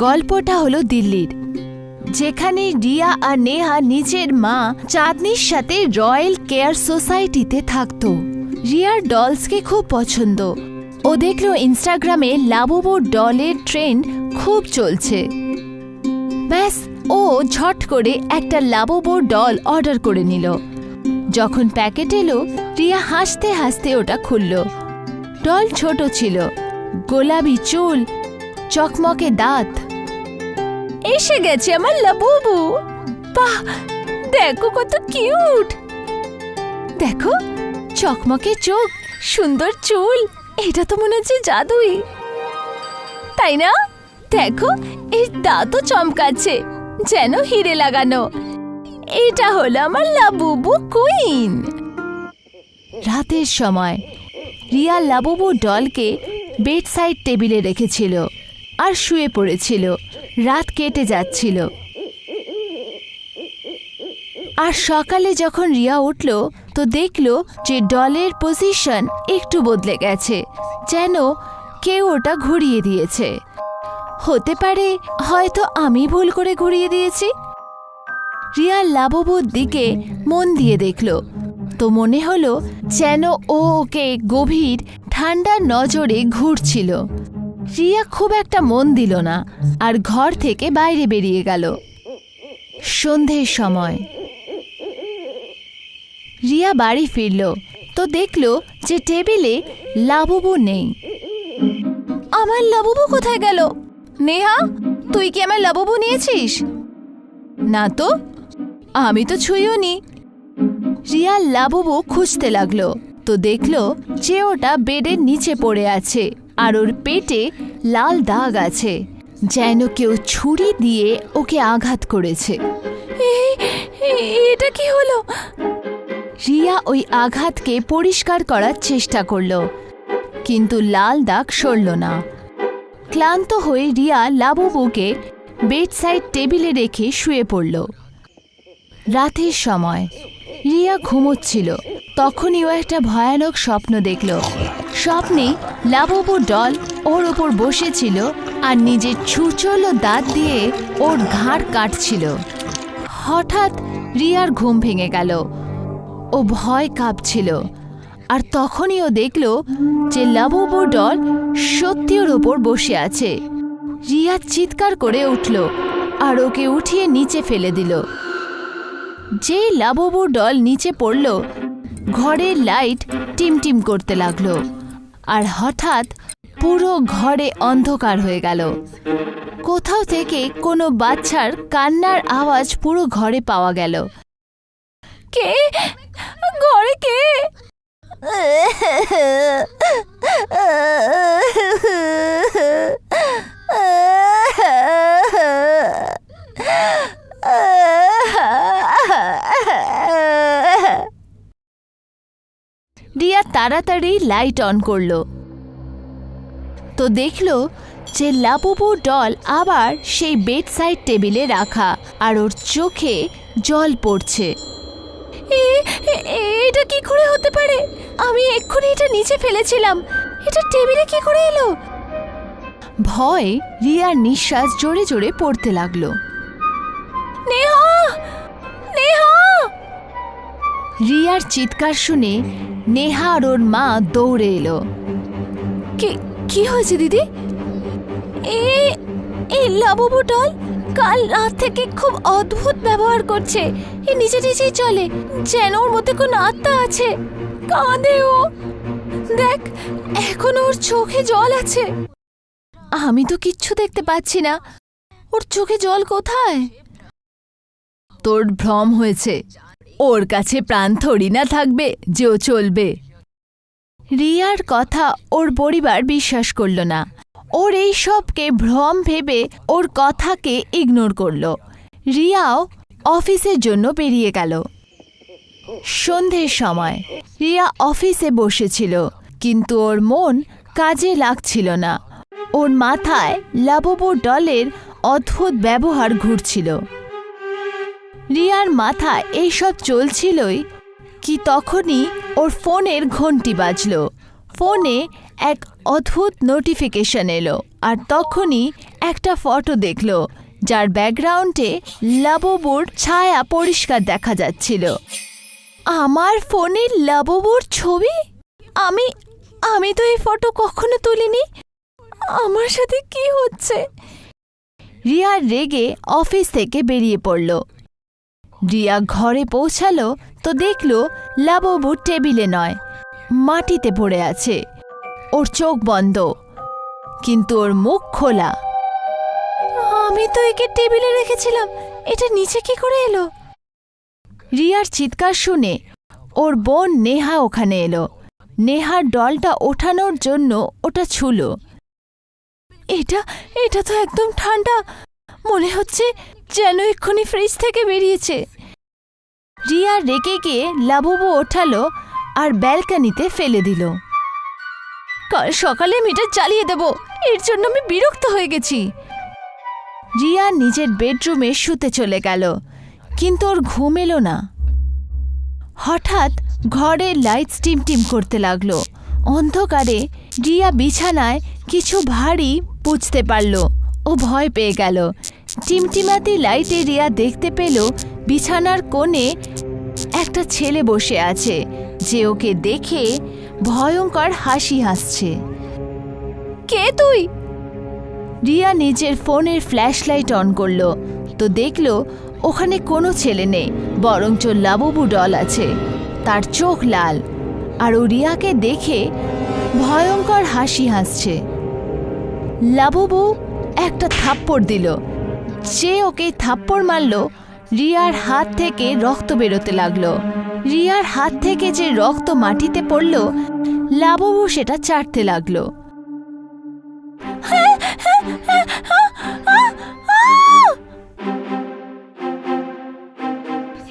গল্পটা হলো দিল্লির, যেখানে রিয়া আর নেহা নিজের মা চাঁদনির সাথে রয়্যাল কেয়ার সোসাইটিতে থাকতো। রিয়ার ডলসকে খুব পছন্দ। ও দেখল ইনস্টাগ্রামে লাবুবু ডলের ট্রেন্ড খুব চলছে। ব্যাস, ও ঝট করে একটা লাবুবু ডল অর্ডার করে নিল। যখন প্যাকেট এলো, রিয়া হাসতে হাসতে ওটা খুলল। ডল ছোট ছিল, গোলাপি চুল, চকমকে দাঁত। এসে গেছে আমার লাবুবু। বাহ, দেখো কত কিউট। দেখো, চকমকে চোখ, সুন্দর চুল, এটা তো মনে হচ্ছে জাদুই, তাই না? দেখো, এর দাঁতও চমকাচ্ছে, যেন হিরে লাগানো। এটা হলো আমার লাবুবু কুইন। রাতের সময় রিয়া লাবুবু ডলকে বেড সাইড টেবিলে রেখেছিল আর শুয়ে পড়েছিল। রাত কেটে যাচ্ছিল। আর সকালে যখন রিয়া উঠল, তো দেখল যে ডলের পজিশন একটু বদলে গেছে, যেন কেউ ওটা ঘুরিয়ে দিয়েছে। হতে পারে হয়তো আমি ভুল করে ঘুরিয়ে দিয়েছি। রিয়া লাবুবুর দিকে মন দিয়ে দেখল, তো মনে হলো যেন ও ওকে গভীর ঠান্ডা নজরে ঘুরছিল। রিয়া খুব একটা মন দিল না আর ঘর থেকে বাইরে বেরিয়ে গেল। সন্ধ্যের সময় রিয়া বাড়ি ফিরল, তো দেখল যে টেবিলে লাবুবু নেই। আমার লাবুবু কোথায় গেল? নেহা, তুই কি আমার লাবুবু নিয়েছিস? না তো, আমি তো ছুঁইও নি। রিয়া লাবুবু খুঁজতে লাগলো, তো দেখল যে ওটা বেডের নিচে পড়ে আছে আর ওর পেটে লাল দাগ আছে, যেন কেউ ছুরি দিয়ে ওকে আঘাত করেছে। এটা কি হলো? রিয়া ওই আঘাতকে পরিষ্কার করার চেষ্টা করল, কিন্তু লাল দাগ সরল না। ক্লান্ত হয়ে রিয়া লাবুবুকে বেড সাইড টেবিলে রেখে শুয়ে পড়ল। রাতের সময় রিয়া ঘুমোচ্ছিল, তখনই ও একটা ভয়ানক স্বপ্ন দেখল। স্বপ্নে লাবুবু ডল ওর ওপর বসেছিল আর নিজের ছুঁচলো দাঁত দিয়ে ওর ঘাড় কাটছিল। হঠাৎ রিয়ার ঘুম ভেঙে গেল। ও ভয় কাঁপছিল, আর তখনই ও দেখল যে লাবুবু ডল সত্যি ওর ওপর বসে আছে। রিয়া চিৎকার করে উঠল আর ওকে উঠিয়ে নিচে ফেলে দিল। যেই লাবুবু ডল নিচে পড়ল, ঘরের লাইট টিমটিম করতে লাগলো আর হঠাৎ পুরো ঘরে অন্ধকার হয়ে গেল। কোথাও থেকে কোনো বাচ্চার কান্নার আওয়াজ পুরো ঘরে পাওয়া গেল। কে ঘরে? কে? রিয়া তাড়াতাড়ি লাইট অন করলো, তো দেখলো যে লাবুবু ডল আবার সেই বেড সাইড টেবিলে রাখা আর ওর চোখে জল পড়ছে। এটা কি করে হতে পারে? আমি এক্ষুনি এটা নিচে ফেলেছিলাম, এটা টেবিলে কি করে এলো? ভয় রিয়ার নিঃশ্বাস জোরে জোরে পড়তে লাগলো। নেহা, নেহা! রিয়ার চিৎকার শুনে নেহা আর ওর মা দৌড়ে এলো। কি হয়েছে দিদি? এই লাবুবু ডল কাল রাত থেকে খুব অদ্ভুত ব্যবহার করছে। নিজে নিজেই চলে, যেন ওর মধ্যে কোনো আত্মা আছে। কাঁদে ও, দেখ এখন ওর চোখে জল আছে। আমি তো কিচ্ছু দেখতে পাচ্ছি না, ওর চোখে জল কোথায়? তোর ভ্রম হয়েছে, ওর কাছে প্রাণ থরি না থাকবে যে ও চলবে। রিয়ার কথা ওর পরিবার বিশ্বাস করল না। ওর এই সবকে ভ্রম ভেবে ওর কথাকে ইগনোর করল। রিয়াও অফিসের জন্য বেরিয়ে গেল। সন্ধ্যের সময় রিয়া অফিসে বসেছিল, কিন্তু ওর মন কাজে লাগছিল না। ওর মাথায় লাবুবু ডলের অদ্ভুত ব্যবহার ঘুরছিল। রিয়ার মাথায় এইসব চলছিলই কি তখনই ওর ফোনের ঘন্টি বাজল। ফোনে এক অদ্ভুত নোটিফিকেশন এলো আর তখনই একটা ফটো দেখলো যার ব্যাকগ্রাউন্ডে লাবুবুর ছায়া পরিষ্কার দেখা যাচ্ছিল। আমার ফোনে লাবুবুর ছবি? আমি আমি তো এই ফটো কখনো তুলিনি। আমার সাথে কি হচ্ছে? রিয়া রেগে অফিস থেকে বেরিয়ে পড়ল। রিয়া ঘরে পৌঁছালো তো দেখল লাবুবু টেবিলে নয়, মাটিতে পড়ে আছে। ওর চোখ বন্ধ, কিন্তু ওর মুখ খোলা। আমি তো একে টেবিলে রেখেছিলাম, এটা নিচে কি করে এলো? রিয়ার চিৎকার শুনে ওর বোন নেহা ওখানে এলো। নেহার ডলটা ওঠানোর জন্য ওটা ছুলো। এটা এটা তো একদম ঠান্ডা, মনে হচ্ছে যেন এক্ষুনি ফ্রিজ থেকে বেরিয়েছে। রিয়া রেগে গিয়ে লাবুবু ওঠালো আর ব্যালকনিতে ফেলে দিল। কাল সকালে মিটার চালিয়ে দেব, এর জন্য আমি বিরক্ত হয়ে গেছি। রিয়া নিজের বেডরুমে শুতে চলে গেল, কিন্তু ওর ঘুম এলো না। হঠাৎ ঘরের লাইট টিমটিম করতে লাগলো। অন্ধকারে রিয়া বিছানায় কিছু ভারী বুঝতে পারল। ও ভয় পেয়ে গেল। টিমটিমাতি লাইটে রিয়া দেখতে পেল বিছানার কোণে একটা ছেলে বসে আছে, যে ওকে দেখে ভয়ঙ্কর হাসি হাসছে। কে তুই? রিয়া নিজের ফোনের ফ্ল্যাশ লাইট অন করলো তো দেখল ওখানে কোনো ছেলে নেই, বরঞ্চ লাবুবু ডল আছে। তার চোখ লাল আর ও রিয়াকে দেখে ভয়ঙ্কর হাসি হাসছে। লাবুবু একটা থাপ্পড় দিল। যে ওকে থাপ্পড় মারল, রিয়ার হাত থেকে রক্ত বেরোতে লাগলো। রিয়ার হাত থেকে যে রক্ত মাটিতে পড়ল, লাবুবু সেটা চাটতে লাগলো।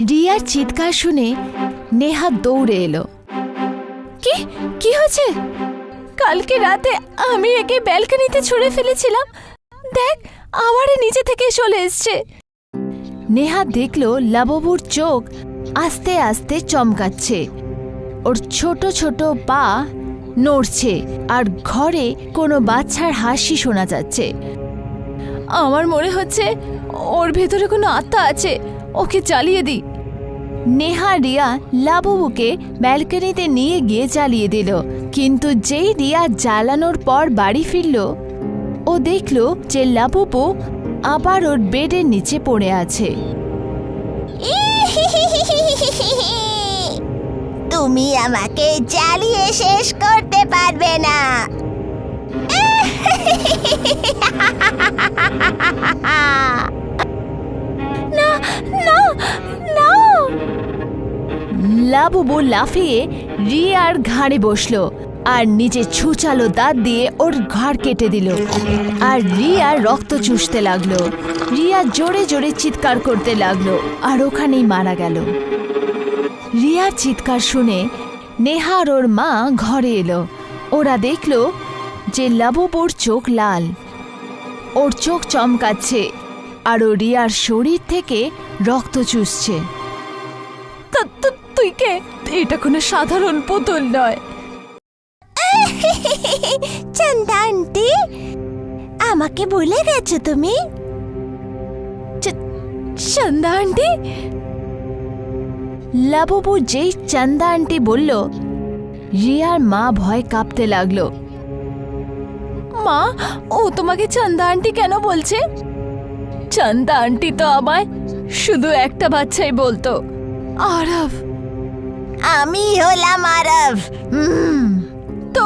রিয়ার চিৎকার শুনে নেহা দৌড়ে এলো। কি হয়েছে? কালকে রাতে আমি একে ব্যালকনিতে ছুঁড়ে ফেলেছিলাম, দেখ আবার নিচে থেকে চলে এসছে। নেহা দেখল লাবুবুর চোখ আস্তে আস্তে চমকাচ্ছে, ওর ছোট ছোট পা নড়ছে আর ঘরে কোনো বাচ্চার হাসি শোনা যাচ্ছে। আমার মনে হচ্ছে ওর ভেতরে কোনো আত্মা আছে, ওকে জ্বালিয়ে দিই। নেহা রিয়া লাবুবুকে ব্যালকনিতে নিয়ে গিয়ে জ্বালিয়ে দিল, কিন্তু যেই রিয়া জ্বালানোর পর বাড়ি ফিরল, ও দেখল যে লাবুবু আবার ওর বেডের নিচে পড়ে আছে। তুমি আমাকে জ্বালিয়ে শেষ করতে পারবে না। না না না! লাবুবু লাফিয়ে রিয়ার ঘাড়ে বসলো আর নিজে ছুচালো দাঁত দিয়ে ওর ঘাড় কেটে দিল, আর রিয়া রক্ত চুষতে লাগলো। রিয়া জোরে জোরে চিৎকার করতে লাগলো আর ওখানেই মারা গেল। রিয়ার চিৎকার শুনে নেহা আর ওর মা ঘরে এলো। ওরা দেখল যে লাবুবুর চোখ লাল, ওর চোখ চমকাচ্ছে আর ও রিয়ার শরীর থেকে রক্ত চুষছে। তুই কে? এটা কোনো সাধারণ পুতুল নয়। চন্দা আন্টি, আমাকে ভুলে গেছো তুমি? চন্দা আন্টি? লাবুবু যেই চন্দা আন্টি বলল, রিয়ার মা ভয় কাঁপতে লাগলো। মা, ও তোমাকে চন্দা আন্টি কেন বলছে? চন্দা আন্টি তো আমায় শুধু একটা বাচ্চাই বলতো, আরব। আমি হলাম আরব। তো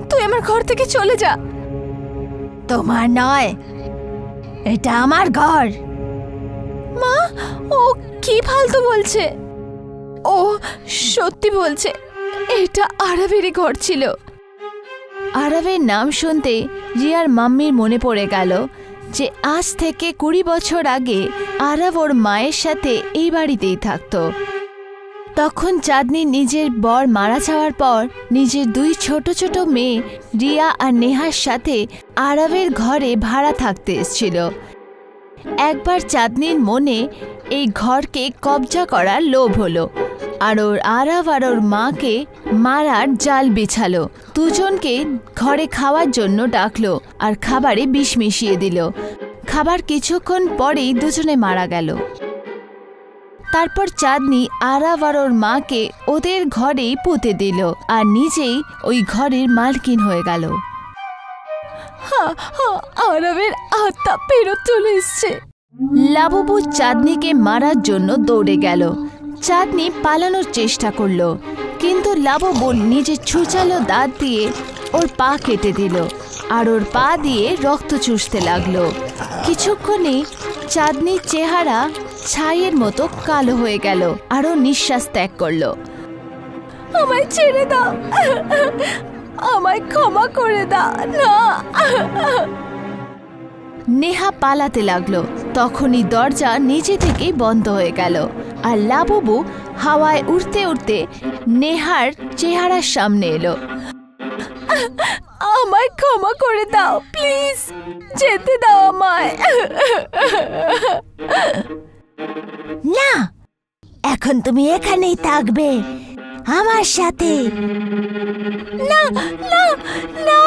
তুই আমার ঘর থেকে চলে যা। তোমার নয়, এটা আমার ঘর। মা, ও কি ফালতু বলছে? ও সত্যি বলছে, এটা আরবেরই ঘর ছিল। আরবের নাম শুনতে রিয়ার মাম্মির মনে পড়ে গেল যে আজ থেকে 20 বছর আগে আরব ওর মায়ের সাথে এই বাড়িতেই থাকতো। তখন চাঁদনি নিজের বর মারা যাওয়ার পর নিজের 2 ছোট ছোট মেয়ে রিয়া আর নেহার সাথে আরবের ঘরে ভাড়া থাকতে এসেছিল। একবার চাঁদনির মনে এই ঘরকে কবজা করার লোভ হলো আর ওর আরাভ আর ওর মাকে মারার জাল বিছালো। দুজনকে ঘরে খাওয়ার জন্য ডাকলো আর খাবারে বিষ মিশিয়ে দিল। খাবার কিছুক্ষণ পরেই দুজনে মারা গেল। তারপর চাঁদনি আরাভ আর ওর মাকে ওদের ঘরেই পুঁতে দিল আর নিজেই ওই ঘরের মালকিন হয়ে গেল। আরাভের আত্মা ফেরত চলে এসছে। লাবুবু চাঁদনিকে মারার জন্য দৌড়ে গেল। চাঁদনি পালানোর চেষ্টা করলো, কিন্তু লাবুবু নিজের ছুচালো দাঁত দিয়ে ওর পা কেটে দিল আর ওর পা দিয়ে রক্ত চুষতে লাগলো। কিছুক্ষণে চাঁদনির চেহারা ছাইয়ের মতো কালো হয়ে গেল আর ও নিঃশ্বাস ত্যাগ করলো। আমায় ছেড়ে দাও, আমায় ক্ষমা করে দাও না। নেহা পালাতে লাগলো। তখনই দরজা নিজে থেকেই বন্ধ হয়ে গেল আর লাবুবু হাওয়ায় উড়তে উড়তে নেহার চেহারার সামনে এলো। আমায় ক্ষমা করে দাও, প্লিজ যেতে দাও আমায়। না, এখন তুমি এখানেই থাকবে আমার সাথে। না না না।